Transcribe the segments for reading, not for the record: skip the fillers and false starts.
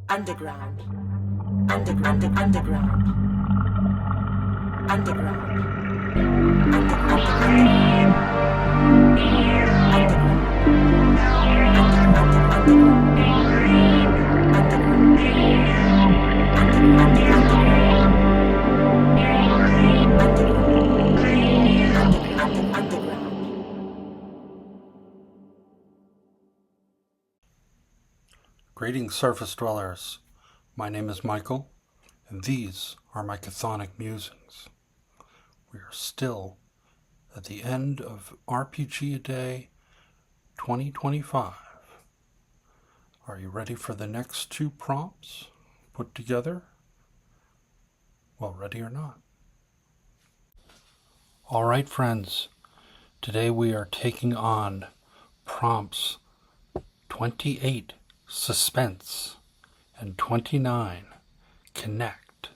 underground, underground, underground, underground, Greetings, surface dwellers. My name is Michael, and these are my chthonic musings. We are still at the end of RPG A Day 2025. Are you ready for the next two prompts put together? Well, ready or not. All right, friends. Today we are taking on prompts 28, Suspense, and 29, Connect.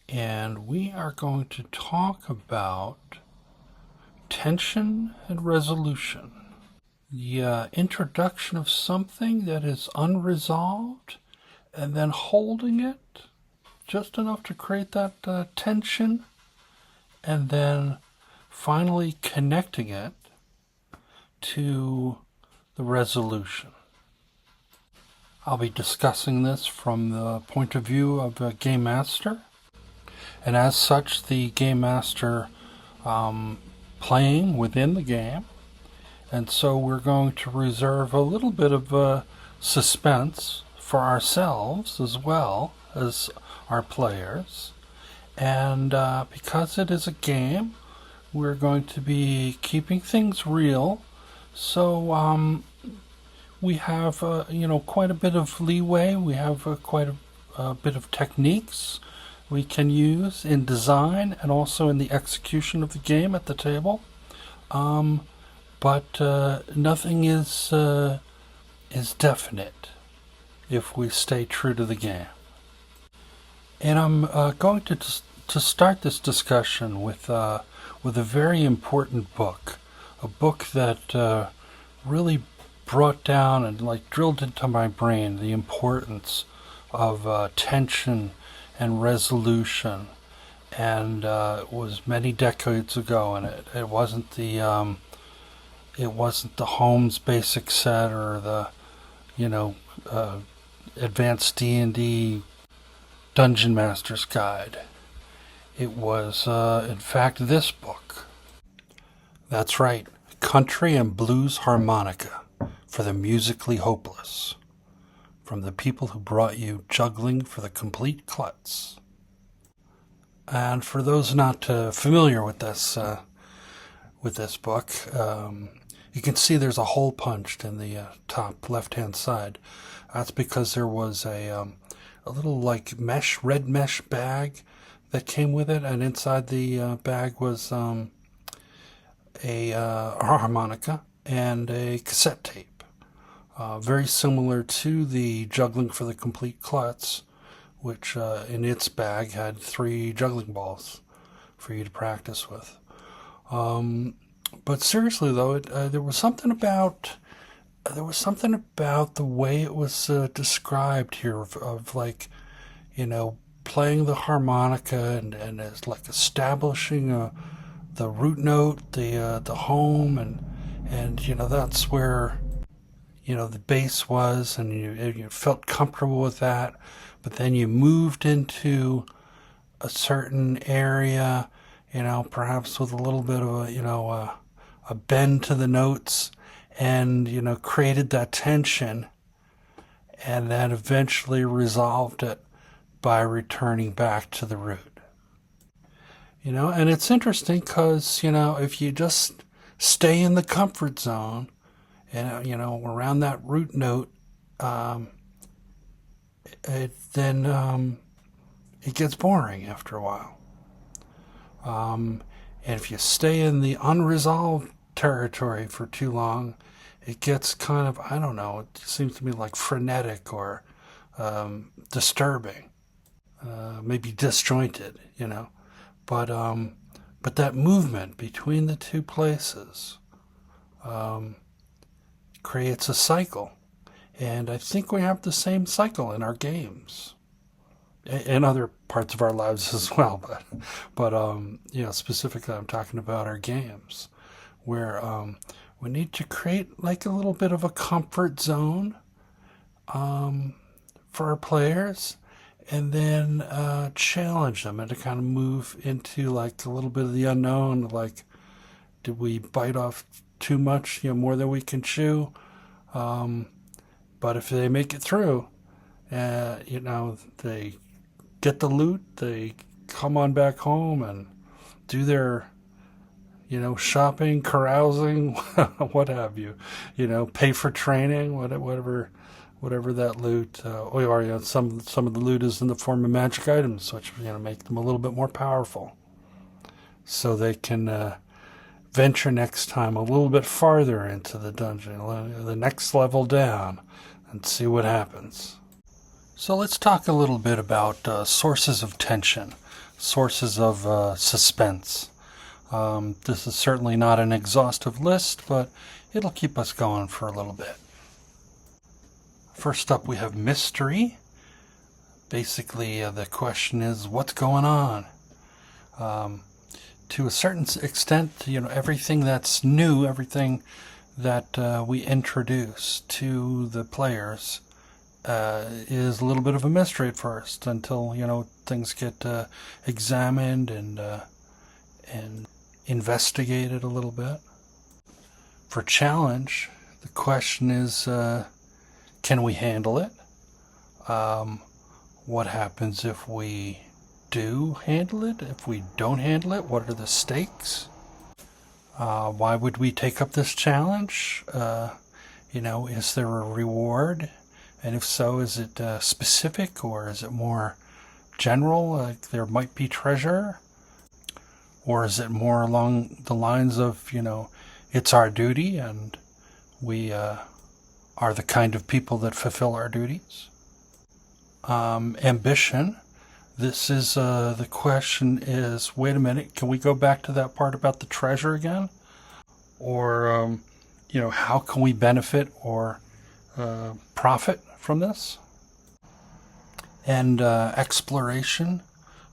And we are going to talk about tension and resolution. The introduction of something that is unresolved and then holding it just enough to create that tension, and then finally connecting it to the resolution. I'll be discussing this from the point of view of a game master, and as such, the game master playing within the game. And so we're going to reserve a little bit of suspense for ourselves as well as our players. And because it is a game, we're going to be keeping things real. So we have, quite a bit of leeway. We have quite a bit of techniques we can use in design and also in the execution of the game at the table. But nothing is definite if we stay true to the game. And I'm going to start this discussion with a very important book, a book that really brought down and drilled into my brain the importance of tension and resolution. And it was many decades ago, and it wasn't the Holmes basic set or the advanced D&D Dungeon Master's Guide. It was in fact this book. That's right, Country and Blues Harmonica for the Musically Hopeless, from the people who brought you Juggling for the Complete Klutz. And for those not familiar with this book, you can see there's a hole punched in the top left-hand side. That's because there was a little red mesh bag that came with it, and inside the bag was a harmonica and a cassette tape. Very similar to the Juggling for the Complete Klutz, which in its bag had 3 juggling balls for you to practice with. But seriously, though, there was something about the way it was described here of playing the harmonica and as establishing the root note, the home, and that's where the bass was, and you felt comfortable with that. But then you moved into a certain area, perhaps with a little bit of a bend to the notes, and created that tension, and then eventually resolved it by returning back to the root. And it's interesting because if you just stay in the comfort zone and around that root note, then it gets boring after a while. And if you stay in the unresolved territory for too long, it gets kind of, I don't know, it seems to me like frenetic or disturbing, maybe disjointed, But that movement between the two places creates a cycle. And I think we have the same cycle in our games, in other parts of our lives as well. But specifically, I'm talking about our games, where we need to create like a little bit of a comfort zone for our players, and then challenge them and to kind of move into like a little bit of the unknown. Like, did we bite off too much, more than we can chew? But if they make it through, they get the loot, they come on back home and do their, shopping, carousing, what have you, pay for training, whatever that loot, or some of the loot is in the form of magic items, which make them a little bit more powerful, so they can venture next time a little bit farther into the dungeon, the next level down, and see what happens. So let's talk a little bit about sources of tension, sources of suspense. This is certainly not an exhaustive list, but it'll keep us going for a little bit. First up, we have mystery. Basically, the question is, what's going on? To a certain extent, everything that's new, everything that we introduce to the players is a little bit of a mystery at first, until things get examined and investigated a little bit. For challenge, the question is, can we handle it? What happens if we do handle it? If we don't handle it, what are the stakes? Why would we take up this challenge? Is there a reward? And if so, is it specific, or is it more general, like there might be treasure? Or is it more along the lines of, it's our duty and we are the kind of people that fulfill our duties? Ambition. This is, the question is, wait a minute, can we go back to that part about the treasure again? Or, how can we benefit or profit from this? And exploration,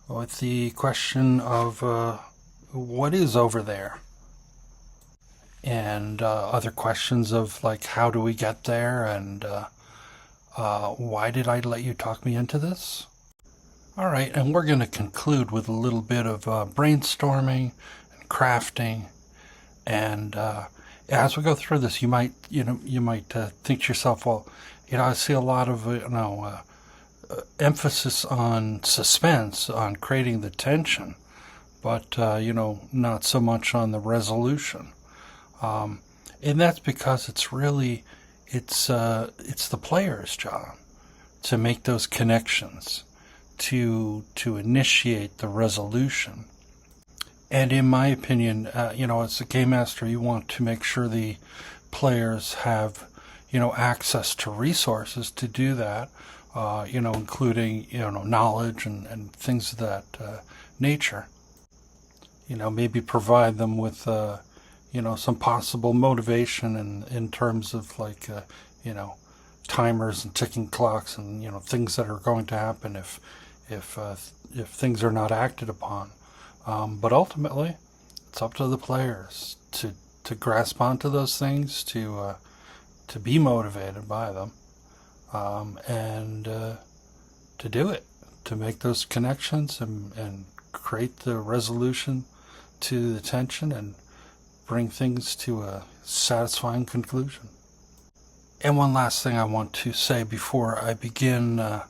with the question of what is over there? And other questions of like, how do we get there? And why did I let you talk me into this? All right, and we're going to conclude with a little bit of brainstorming and crafting. And as we go through this, you might think to yourself, well, I see a lot of emphasis on suspense, on creating the tension, but not so much on the resolution. And that's because it's the player's job to make those connections, to initiate the resolution. And in my opinion, as a game master, you want to make sure the players have, access to resources to do that, including, knowledge and things of that nature. Maybe provide them with, some possible motivation in terms of like, timers and ticking clocks and, things that are going to happen if things are not acted upon. But ultimately, it's up to the players to grasp onto those things, to be motivated by them, and to do it, to make those connections and create the resolution to the tension and bring things to a satisfying conclusion. And one last thing I want to say before I begin, the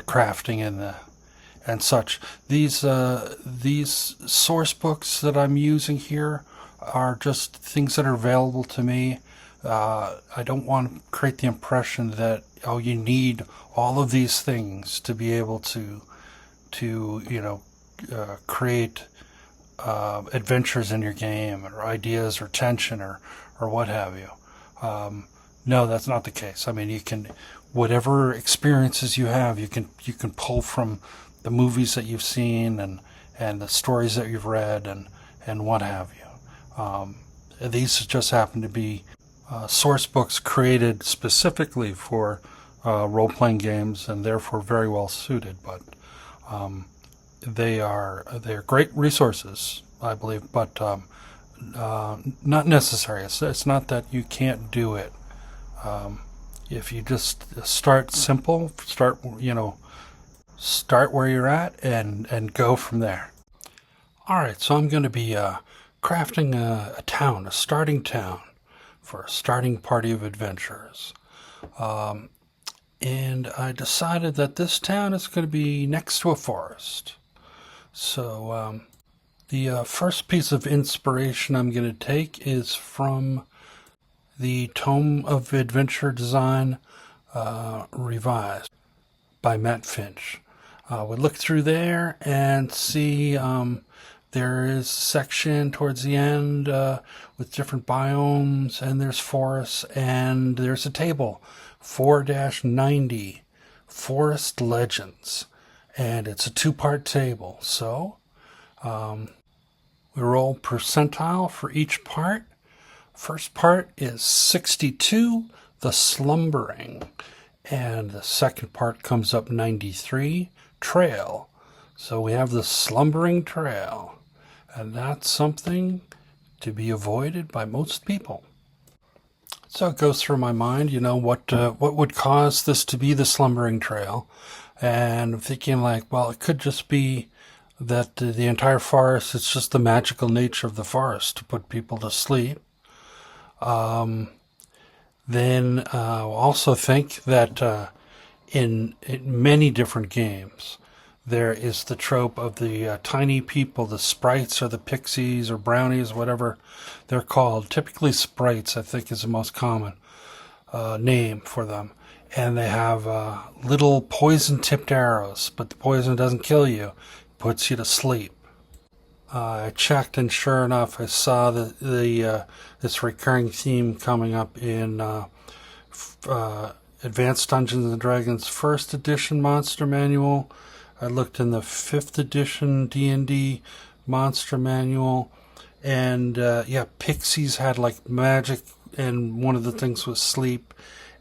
crafting and such. These source books that I'm using here are just things that are available to me. I don't want to create the impression that you need all of these things to be able to create adventures in your game, or ideas, or tension, or what have you. No, that's not the case. I mean, you can, whatever experiences you have, you can pull from the movies that you've seen and the stories that you've read and what have you. These just happen to be source books created specifically for role-playing games, and therefore very well suited. But they're great resources, I believe, but not necessary. It's not that you can't do it. If you just start simple, start where you're at and go from there. All right, so I'm going to be crafting a starting town for a starting party of adventurers. And I decided that this town is going to be next to a forest. So the first piece of inspiration I'm going to take is from the Tome of Adventure Design Revised by Matt Finch. We look through there and see there is a section towards the end with different biomes, and there's forests, and there's a table, 4-90, Forest Legends, and it's a two-part table. So we roll percentile for each part. First part is 62, the Slumbering, and the second part comes up 93, Trail. So we have the Slumbering Trail, and that's something to be avoided by most people. So it goes through my mind, what would cause this to be the Slumbering Trail, and I'm thinking well, it could just be that the entire forest, it's just the magical nature of the forest to put people to sleep. Then also think that in many different games, there is the trope of the tiny people, the sprites or the pixies or brownies, whatever they're called. Typically sprites, I think, is the most common name for them. And they have little poison-tipped arrows, but the poison doesn't kill you. It puts you to sleep. I checked, and sure enough, I saw this recurring theme coming up in Advanced Dungeons & Dragons First Edition Monster Manual. I looked in the 5th edition D&D Monster Manual, and pixies had magic, and one of the things was sleep,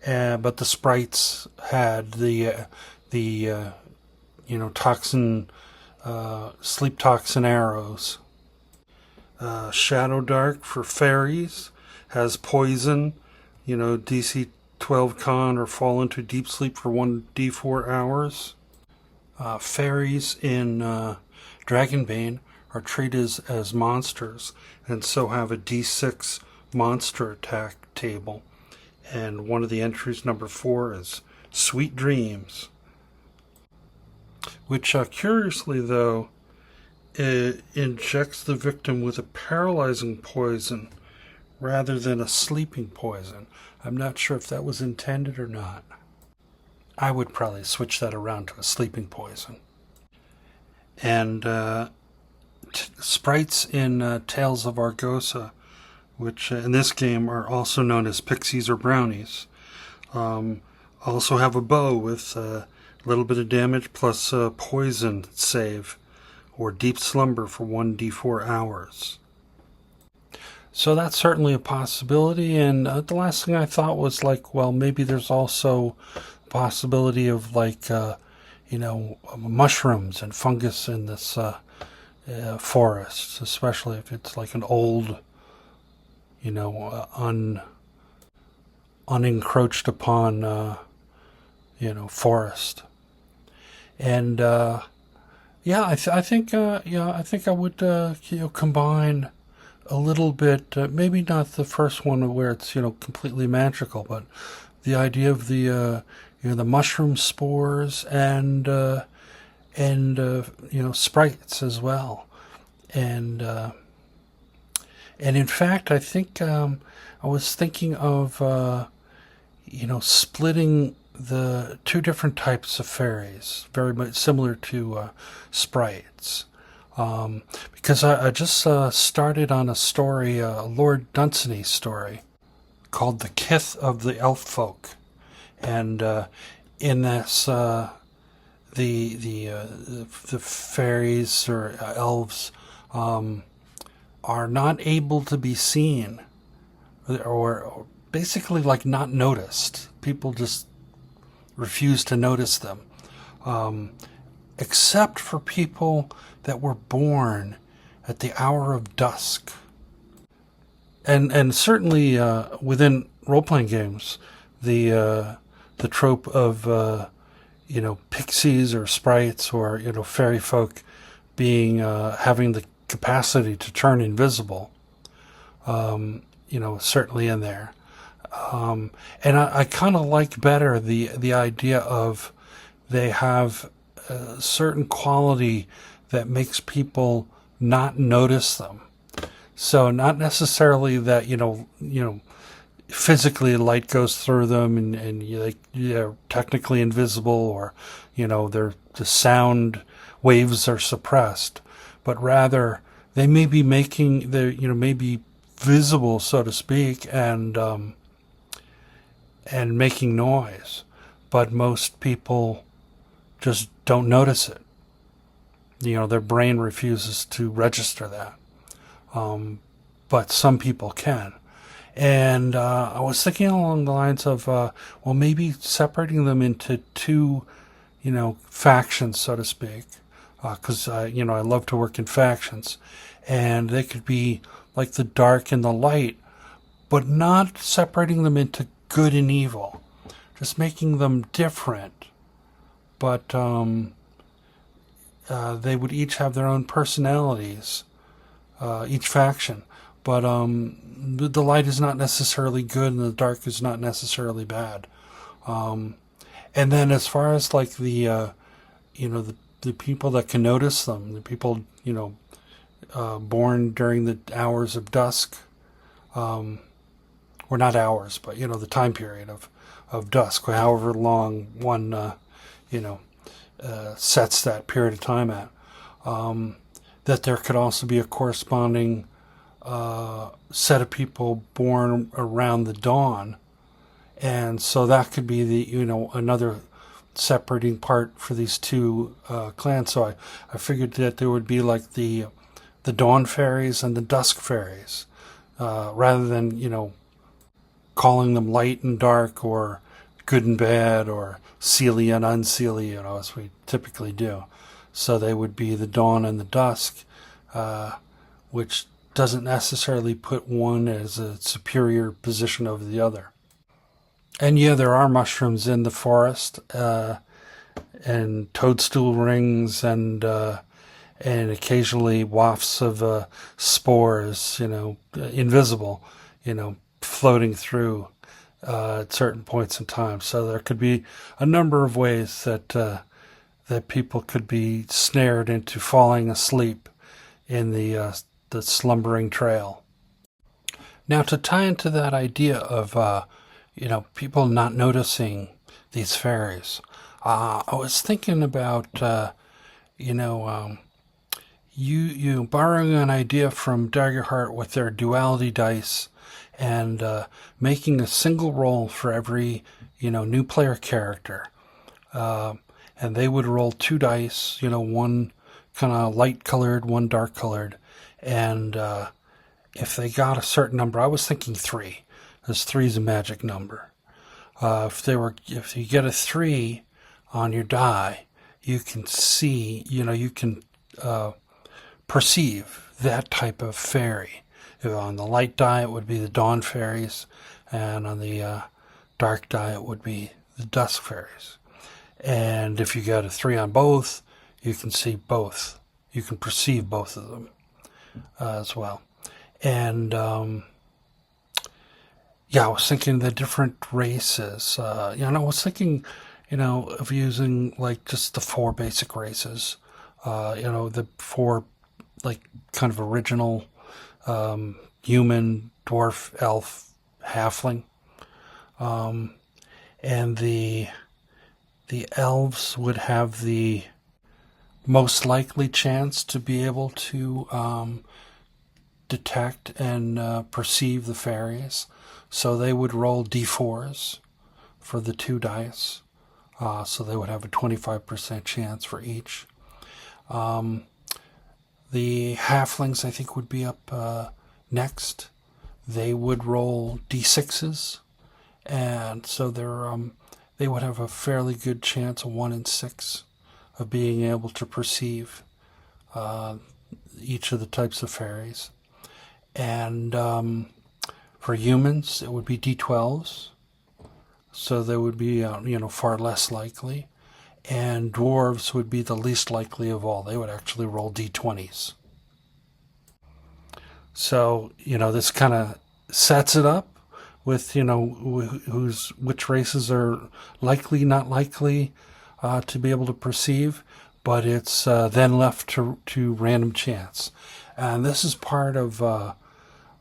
but the sprites had the toxin, sleep toxin arrows. Shadow Dark for fairies has poison, DC 12 con or fall into deep sleep for 1d4 hours. Fairies in Dragonbane are treated as monsters, and so have a d6 monster attack table. And one of the entries, number 4, is Sweet Dreams, which curiously, though, injects the victim with a paralyzing poison rather than a sleeping poison. I'm not sure if that was intended or not. I would probably switch that around to a sleeping poison. And sprites in Tales of Argosa, which in this game are also known as pixies or brownies, also have a bow with a little bit of damage plus a poison save or deep slumber for 1d4 hours. So that's certainly a possibility. And the last thing I thought was maybe there's also a possibility of mushrooms and fungus in this forest, especially if it's an old, unencroached upon, forest. And I think I would combine a little bit, maybe not the first one where it's completely magical, but the idea of the mushroom spores and sprites as well, and in fact I think I was thinking of splitting the two different types of fairies, very much similar to sprites. Because I just started on a story, a Lord Dunsany story, called The Kith of the Elf Folk. And in this, the fairies or elves are not able to be seen, or basically like not noticed. People just refuse to notice them, except for people that were born at the hour of dusk. And certainly within role-playing games, the trope of pixies or sprites or fairy folk being having the capacity to turn invisible, certainly in there. And I kind of like better the idea of they have a certain quality that makes people not notice them. So not necessarily that physically light goes through them and they're technically invisible, or the sound waves are suppressed, but rather they may be making maybe visible, so to speak, and making noise, but most people just don't notice it. Their brain refuses to register that. But some people can. And I was thinking along the lines of, maybe separating them into two, factions, so to speak, because, I love to work in factions. And they could be like the dark and the light, but not separating them into good and evil, just making them different. But they would each have their own personalities, each faction. But the light is not necessarily good and the dark is not necessarily bad. And then as far as like the people that can notice them, the people, born during the hours of dusk, or not hours, but, the time period of dusk, however long one, sets that period of time at, that there could also be a corresponding set of people born around the dawn. And so that could be another separating part for these two clans. So I figured that there would be like the dawn fairies and the dusk fairies, rather than, calling them light and dark or good and bad or Seelie and unseelie, as we typically do. So they would be the dawn and the dusk, which doesn't necessarily put one as a superior position over the other. And yeah, there are mushrooms in the forest, and toadstool rings, and occasionally wafts of spores, invisible, floating through at certain points in time. So there could be a number of ways that people could be snared into falling asleep in the slumbering trail. Now, to tie into that idea of people not noticing these fairies, I was thinking about you borrowing an idea from Daggerheart with their duality dice, and making a single roll for every new player character, and they would roll 2 dice, one kind of light colored, one dark colored, and if they got a certain number, I was thinking 3, because 3 is a magic number. If you get a 3 on your die, you can see, you can perceive that type of fairy. On the light die, it would be the dawn fairies, and on the dark die, it would be the dusk fairies. And if you got a 3 on both, you can see both. You can perceive both of them as well. And I was thinking the different races. I was thinking, of using like just the 4 basic races. The 4 like kind of original. Human, dwarf, elf, halfling, and the elves would have the most likely chance to be able to detect and perceive the fairies. So they would roll d4s for the 2 dice. So they would have a 25% chance for each. The halflings, I think, would be up next. they would roll d6s, and so they would have a fairly good chance, a 1 in 6, of being able to perceive each of the types of fairies. And for humans, it would be d12s, so they would be far less likely. And dwarves would be the least likely of all. They would actually roll d20s. So this kind of sets it up with which races are likely, not likely to be able to perceive, but it's then left to random chance. And this is part of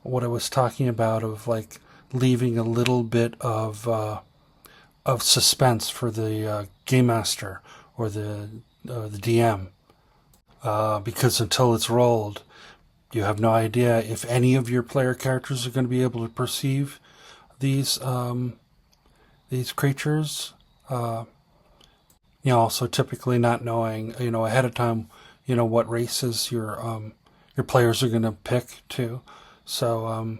what I was talking about, of like leaving a little bit of suspense for the game master or the DM, because until it's rolled, you have no idea if any of your player characters are going to be able to perceive these creatures. Also typically not knowing, ahead of time, what races your players are going to pick too. So,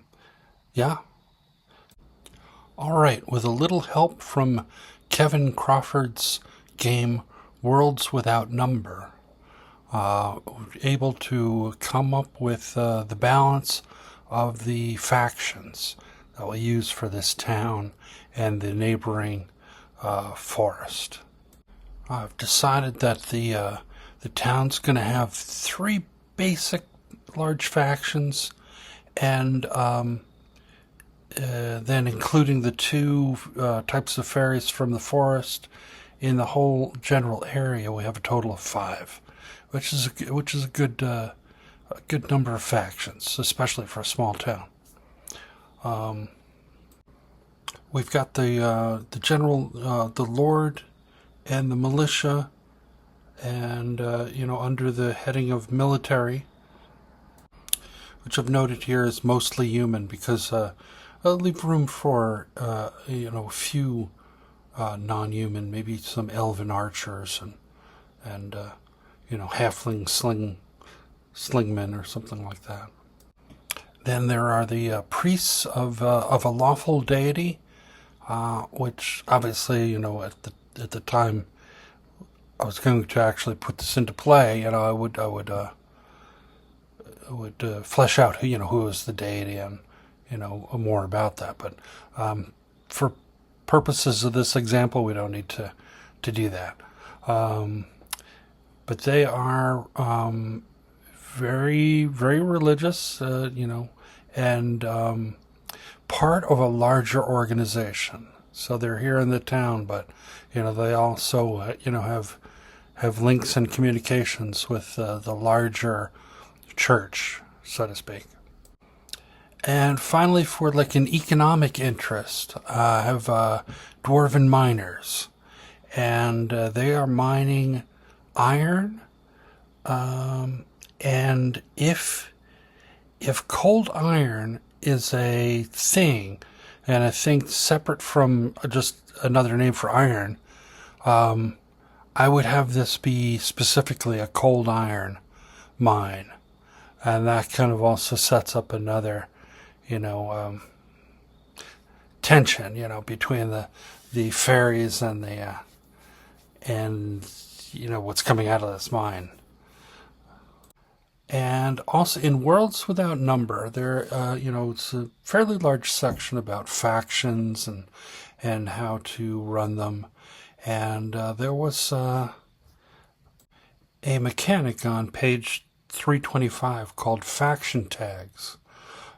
yeah. All right, with a little help from Kevin Crawford's game Worlds Without Number, able to come up with the balance of the factions that we use for this town and the neighboring forest. I've decided that the town's going to have 3 basic large factions, and then including the 2 types of fairies from the forest. In the whole general area, we have a total of 5, which is a good number of factions, especially for a small town. We've got the general, the lord, and the militia, and under the heading of military, which I've noted here is mostly human, because I'll leave room for a few non-human, maybe some elven archers and halfling slingmen or something like that. Then there are the priests of a lawful deity, which obviously at the time I was going to actually put this into play, I would flesh out who is the deity and more about that. But for purposes of this example, we don't need to do that. But they are very, very religious, and part of a larger organization. So they're here in the town, but they also have links and communications with the larger church, so to speak. And finally, for like an economic interest, I have dwarven miners, and they are mining iron. And if cold iron is a thing, and I think separate from just another name for iron, I would have this be specifically a cold iron mine, and that kind of also sets up another tension, between the fairies and what's coming out of this mine. And also in Worlds Without Number, there, it's a fairly large section about factions and how to run them. And there was a mechanic on page 325 called faction tags.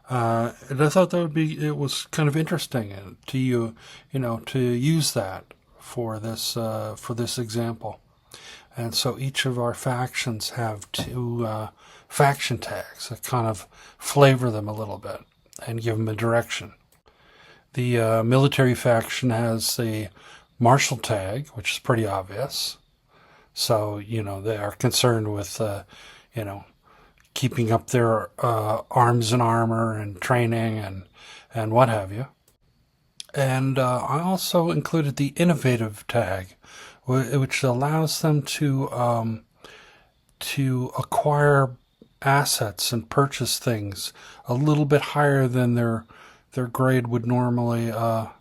And I thought it was kind of interesting to use that for this example. And so each of our factions have 2 faction tags that kind of flavor them a little bit and give them a direction. The military faction has the martial tag, which is pretty obvious. So, they are concerned with, keeping up their arms and armor and training and what have you. And I also included the innovative tag, which allows them to acquire assets and purchase things a little bit higher than their grade would normally allow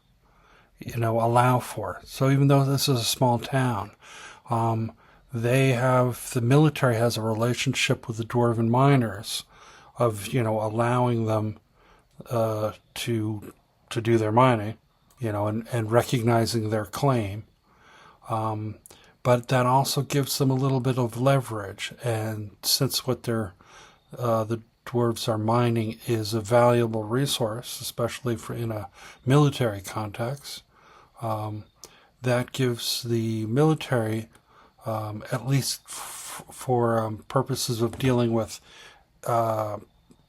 for. So even though this is a small town, the military has a relationship with the dwarven miners of allowing them to do their mining, and recognizing their claim. But that also gives them a little bit of leverage, and since what the dwarves are mining is a valuable resource, especially in a military context, that gives the military, at least for purposes of dealing with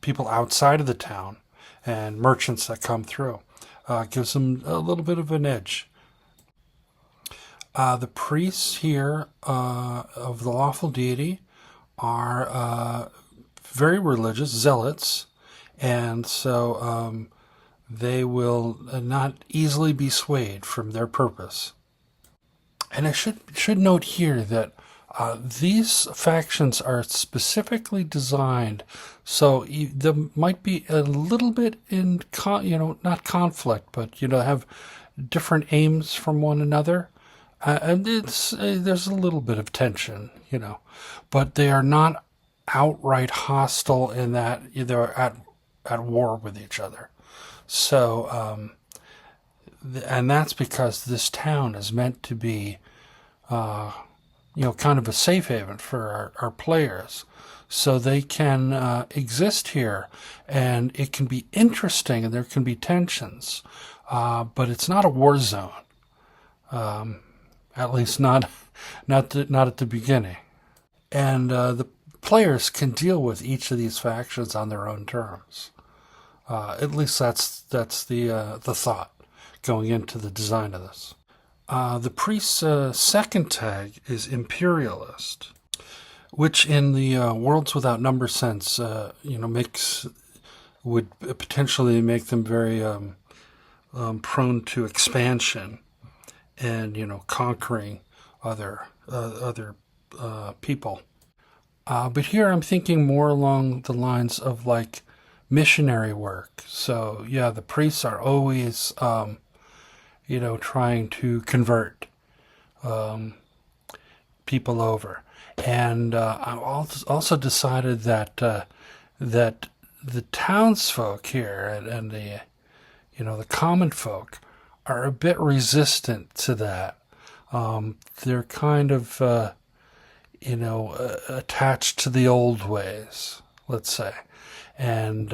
people outside of the town and merchants that come through, gives them a little bit of an edge. The priests here of the lawful deity are very religious, zealots, and so they will not easily be swayed from their purpose. And I should note here that these factions are specifically designed so there might be a little bit in not conflict, but have different aims from one another, and there's a little bit of tension, but they are not outright hostile in that they're at war with each other. So, and that's because this town is meant to be, kind of a safe haven for our players. So they can exist here, and it can be interesting, and there can be tensions, but it's not a war zone. At least not at the beginning. And the players can deal with each of these factions on their own terms. At least that's the thought going into the design of this. The priest's second tag is imperialist, which in the Worlds Without Number sense, would potentially make them very prone to expansion and conquering other people. But here I'm thinking more along the lines of like missionary work. So yeah, the priests are always trying to convert people over. And I also decided that the townsfolk here and the common folk are a bit resistant to that. They're kind of attached to the old ways, let's say, and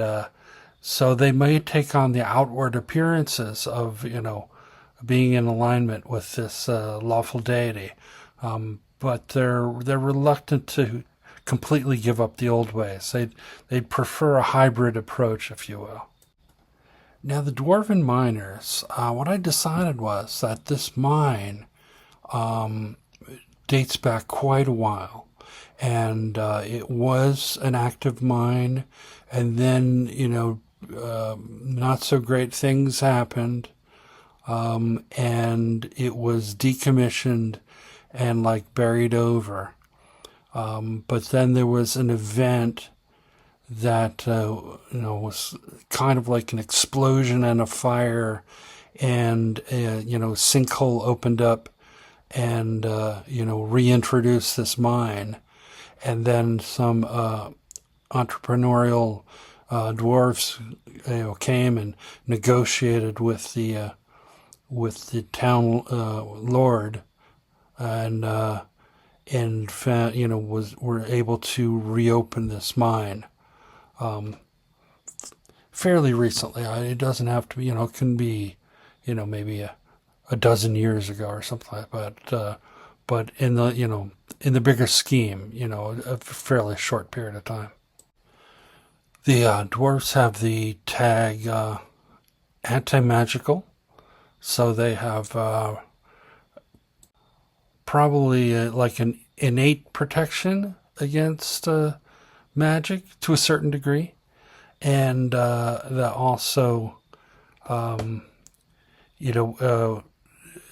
so they may take on the outward appearances of being in alignment with this lawful deity. But they're reluctant to completely give up the old ways. They'd prefer a hybrid approach, if you will. Now, the dwarven miners, what I decided was that this mine dates back quite a while, and it was an active mine, and then not so great things happened, and it was decommissioned and buried over. But then there was an event that was kind of like an explosion and a fire, and sinkhole opened up and reintroduced this mine, and then some entrepreneurial dwarves came and negotiated with the town lord, and were able to reopen this mine fairly recently. It doesn't have to be, it can be maybe a dozen years ago or something like that, but in the bigger scheme, a fairly short period of time. The dwarves have the tag anti-magical, so they have probably like an innate protection against magic to a certain degree, and that also,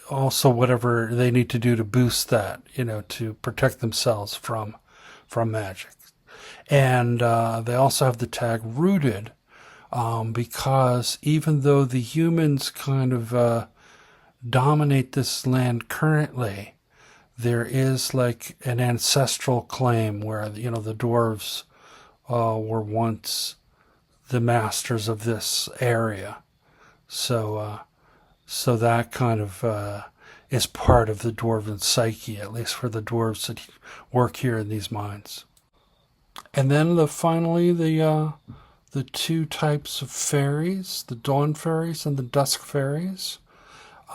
also whatever they need to do to boost that, to protect themselves from magic. And they also have the tag rooted, because even though the humans kind of dominate this land currently, there is like an ancestral claim where, the dwarves were once the masters of this area. So that kind of is part of the dwarven psyche, at least for the dwarves that work here in these mines. And then finally, the two types of fairies, the dawn fairies and the dusk fairies.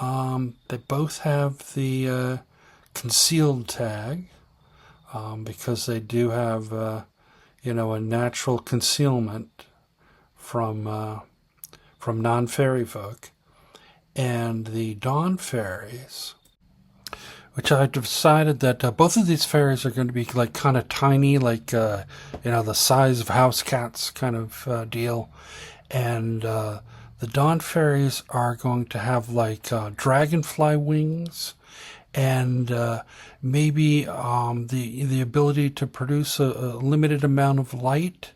They both have the concealed tag, because they do have a natural concealment from non-fairy folk. And the dawn fairies, which I've decided that both of these fairies are going to be like kind of tiny, like the size of house cats kind of deal. And the dawn fairies are going to have like dragonfly wings, and maybe the ability to produce a limited amount of light,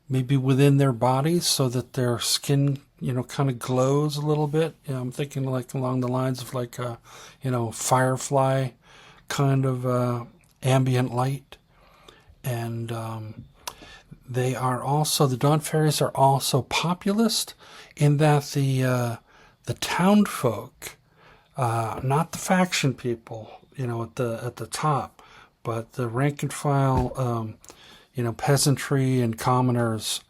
maybe within their bodies, so that their skin kind of glows a little bit. I'm thinking like along the lines of like firefly kind of ambient light. And the dawn fairies are also populist, in that the town folk, not the faction people, at the top, but the rank and file, peasantry and commoners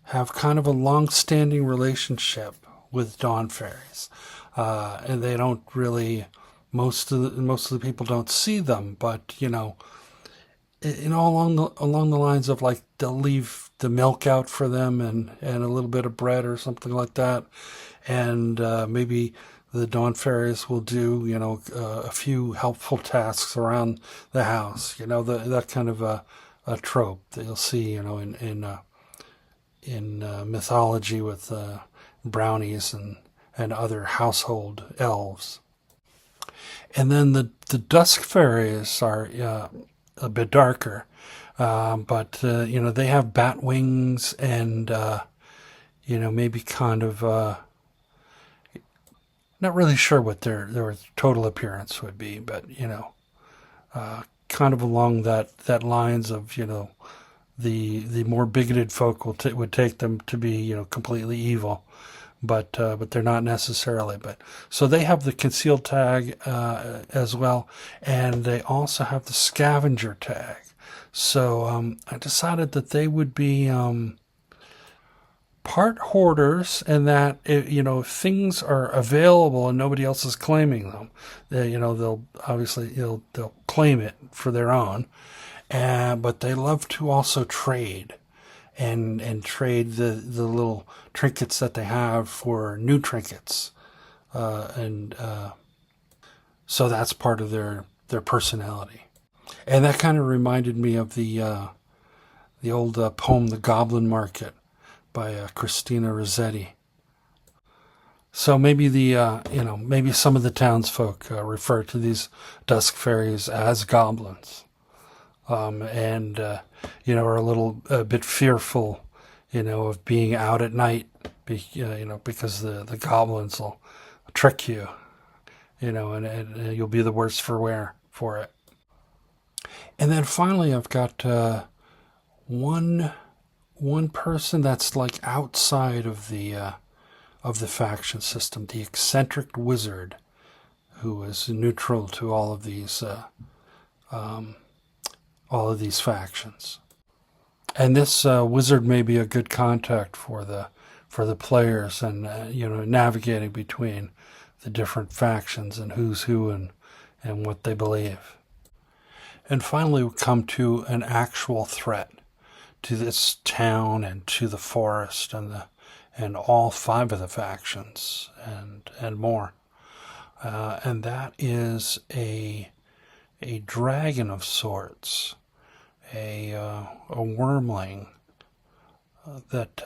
have kind of a long-standing relationship with dawn fairies, and they don't really. Most of the people don't see them, but along the lines of like they'll leave the milk out for them and a little bit of bread or something like that, and maybe the dawn fairies will do a few helpful tasks around the house. That kind of a trope that you'll see in mythology with brownies and other household elves. And then the dusk fairies are a bit darker, but they have bat wings and maybe kind of not really sure what their total appearance would be, but kind of along that lines of the more bigoted folk would take them to be completely evil, but they're not necessarily. But so they have the concealed tag as well, and they also have the scavenger tag. So I decided that they would be part hoarders, and that if things are available and nobody else is claiming them, they'll obviously they'll claim it for their own. But they love to also trade, and trade the little trinkets that they have for new trinkets, and so that's part of their personality. And that kind of reminded me of the old poem "The Goblin Market" by Christina Rossetti. So maybe maybe some of the townsfolk refer to these dusk fairies as goblins. And are a bit fearful, of being out at night, because the goblins will trick you, and you'll be the worse for wear for it. And then finally, I've got one person that's like outside of the faction system, the eccentric wizard, who is neutral to all of these factions. And this wizard may be a good contact for the players, and navigating between the different factions and who's who and what they believe. And finally, we come to an actual threat to this town and to the forest and all 5 of the factions and more. And that is a dragon of sorts, a wormling that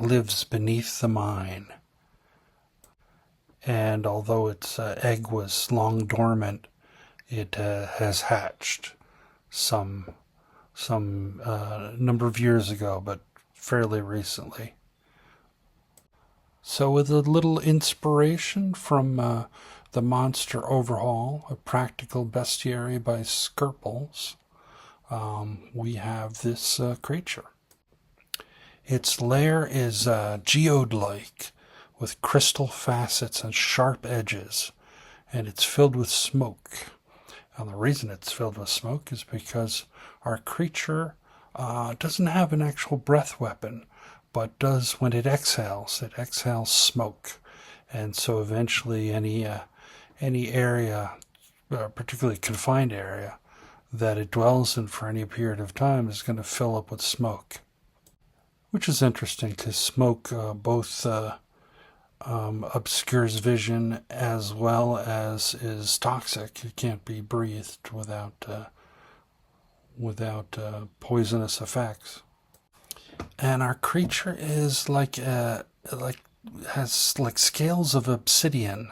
lives beneath the mine. and although its egg was long dormant, it has hatched some number of years ago, but fairly recently. So with a little inspiration from the Monster Overhaul, a practical bestiary by Skirples, we have this creature. Its lair is geode-like, with crystal facets and sharp edges, and it's filled with smoke. And the reason it's filled with smoke is because our creature doesn't have an actual breath weapon, but does, when it exhales smoke. And so eventually any area, particularly confined area, that it dwells in for any period of time is going to fill up with smoke. Which is interesting because smoke both obscures vision as well as is toxic. It can't be breathed without poisonous effects. And our creature is has scales of obsidian,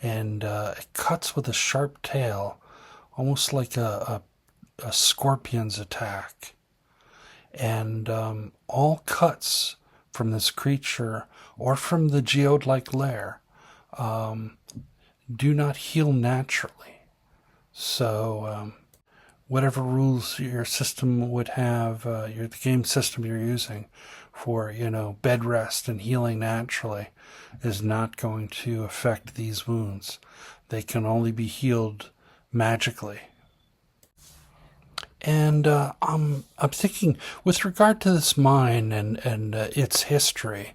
and it cuts with a sharp tail, almost like a scorpion's attack. And all cuts from this creature or from the geode-like lair do not heal naturally. So whatever rules your system would have, the game system you're using for, bed rest and healing naturally is not going to affect these wounds. They can only be healed magically. And I'm thinking, with regard to this mine and its history,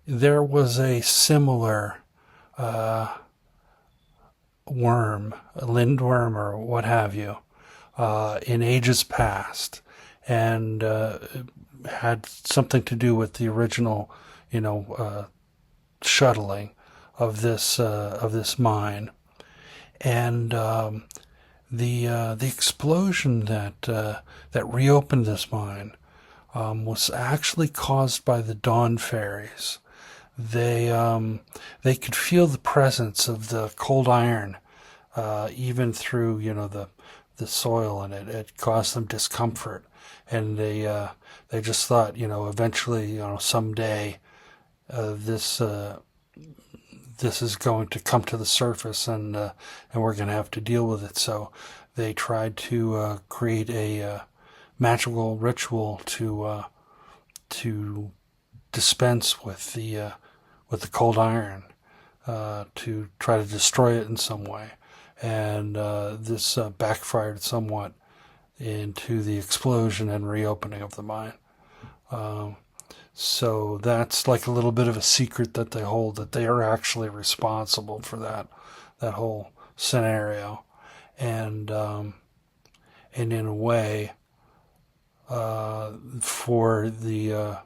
there was a similar worm, a lindworm or what have you, in ages past, and had something to do with the original, shuttling of this mine, and the explosion that reopened this mine was actually caused by the Dawn Fairies. They could feel the presence of the cold iron even through the soil, and it caused them discomfort. And they just thought, eventually, someday this is going to come to the surface, and we're going to have to deal with it. So they tried to create a magical ritual to dispense with the cold iron, to try to destroy it in some way. And this backfired somewhat into the explosion and reopening of the mine. So that's like a little bit of a secret that they hold, that they are actually responsible for that whole scenario. And in a way, for the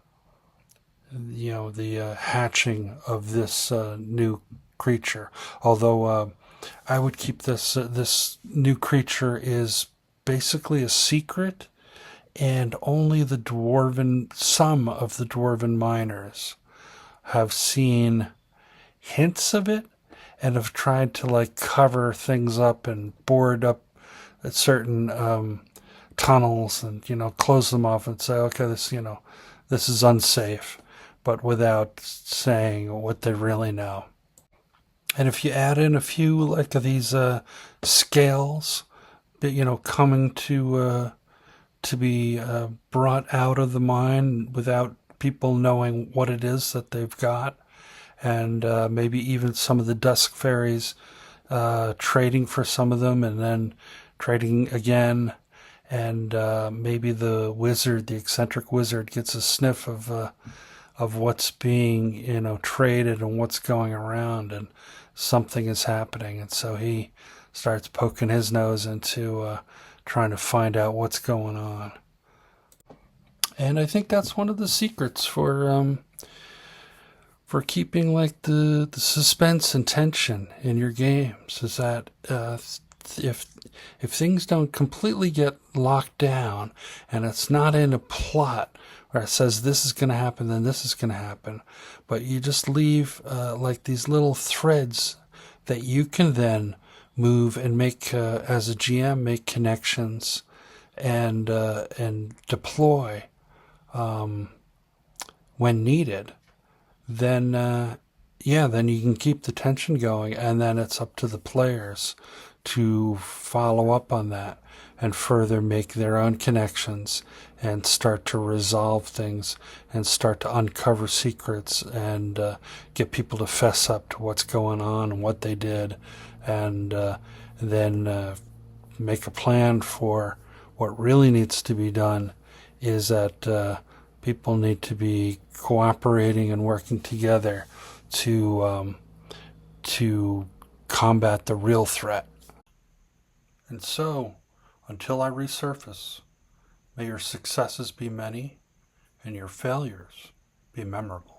hatching of this new creature. Although I would keep this new creature is basically a secret, and only some of the dwarven miners have seen hints of it and have tried to cover things up and board up at certain tunnels and close them off and say, okay, this is unsafe, but without saying what they really know. And if you add in a few of these scales, coming to be brought out of the mine without people knowing what it is that they've got, and maybe even some of the dusk fairies trading for some of them and then trading again, and maybe the eccentric wizard gets a sniff of what's being traded and what's going around, and something is happening, and so he starts poking his nose into trying to find out what's going on. And I think that's one of the secrets for keeping the suspense and tension in your games, is that if things don't completely get locked down and it's not in a plot or it says this is going to happen, then this is going to happen. But you just leave like these little threads that you can then move and make, as a GM, make connections and deploy when needed. Then then you can keep the tension going, and then it's up to the players to follow up on that and further make their own connections and start to resolve things and start to uncover secrets and get people to fess up to what's going on and what they did, and then make a plan for what really needs to be done. Is that people need to be cooperating and working together to combat the real threat. And so, until I resurface, may your successes be many and your failures be memorable.